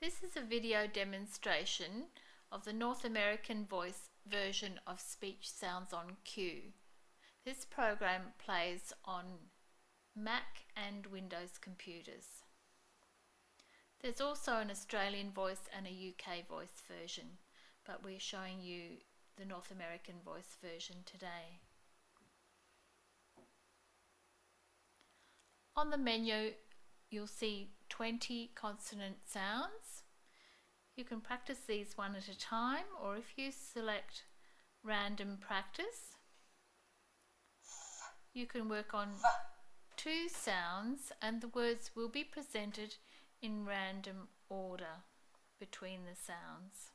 This is a video demonstration of the North American voice version of Speech Sounds on Cue. This program plays on Mac and Windows computers. There's also an Australian voice and a UK voice version, but we're showing you the North American voice version today. On the menu, you'll see 20 consonant sounds. You can practice these one at a time, or if you select random practice, you can work on 2 sounds and the words will be presented in random order between the sounds.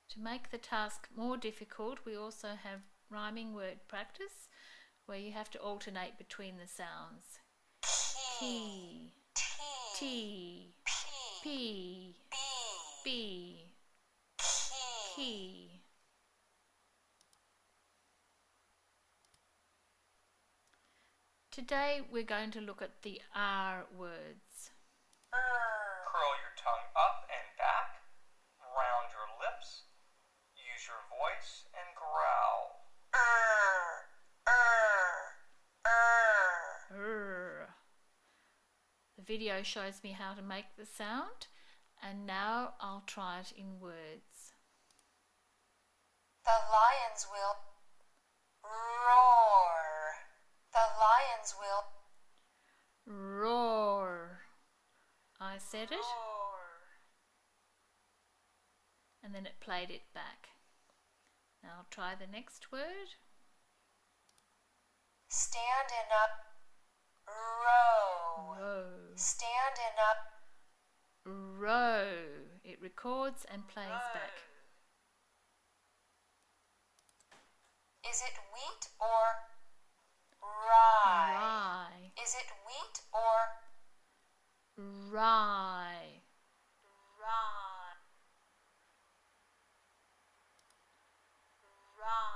To make the task more difficult, we also have rhyming word practice, where you have to alternate between the sounds. Key, T, P, B, key. Today we're going to look at the R words. Curl your tongue up and back, round your lips, use your voice and growl. The video shows me how to make the sound, and now I'll try it in words. The lions will roar. The lions will Roar. I said it, and then it played it back. Now I'll try the next word. stand in up row. Row. Stand in up Row. It records and plays back. Is it wheat or rye? Rye. Is it wheat or Rye. rye?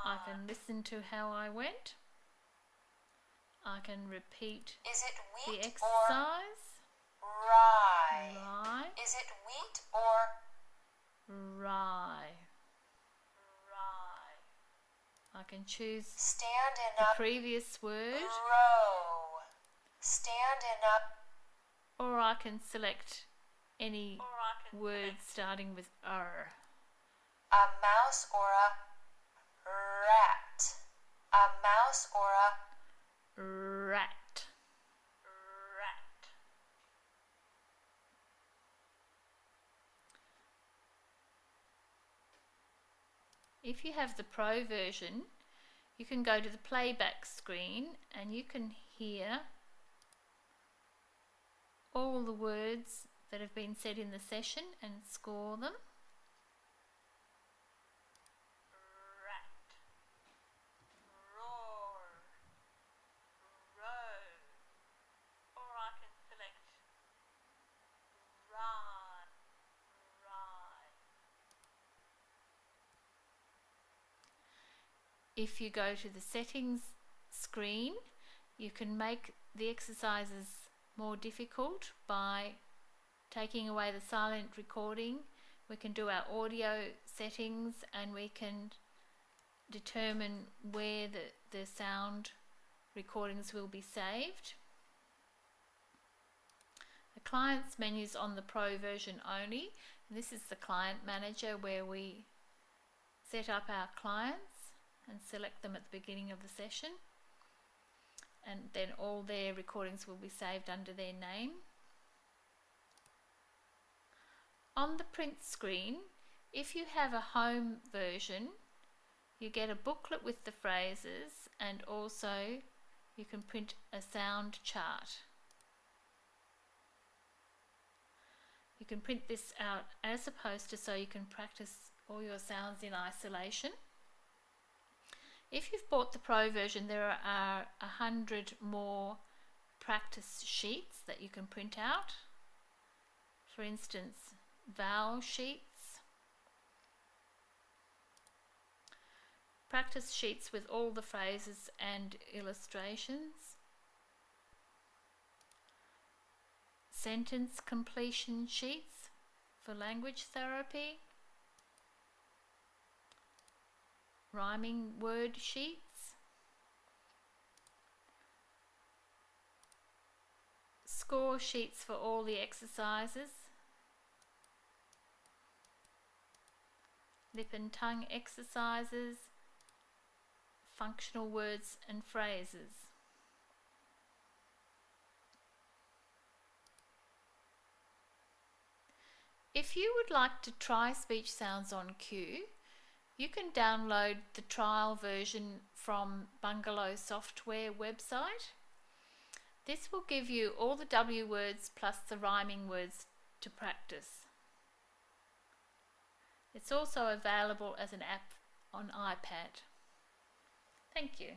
I can listen to how I went. I can repeat Is it the wheat or exercise. rye? Rye. Is it wheat or Rye. rye? I can choose Stand in the up previous word, row. Stand in up or I can select any word starting with R. a mouse or a rat. A mouse or a Rat. rat. If you have the Pro version, you can go to the playback screen and you can hear all the words that have been said in the session and score them. Rat. Roar. Row. Or I can select rye. Rye. If you go to the settings screen, you can make the exercises more difficult by taking away the silent recording. We can do our audio settings and we can determine where the sound recordings will be saved. The client's menu is on the Pro version only. And this is the client manager where we set up our clients and select them at the beginning of the session, and then all their recordings will be saved under their name. On the print screen, if you have a home version, you get a booklet with the phrases, and also you can print a sound chart. You can print this out as a poster so you can practice all your sounds in isolation. If you've bought the Pro version, there are 100 more practice sheets that you can print out. For instance, vowel sheets, practice sheets with all the phrases and illustrations, sentence completion sheets for language therapy, rhyming word sheets, score sheets for all the exercises, lip and tongue exercises, functional words and phrases. If you would like to try speech sounds on cue, you can download the trial version from Bungalow Software website. This will give you all the W words plus the rhyming words to practice. It's also available as an app on iPad. Thank you.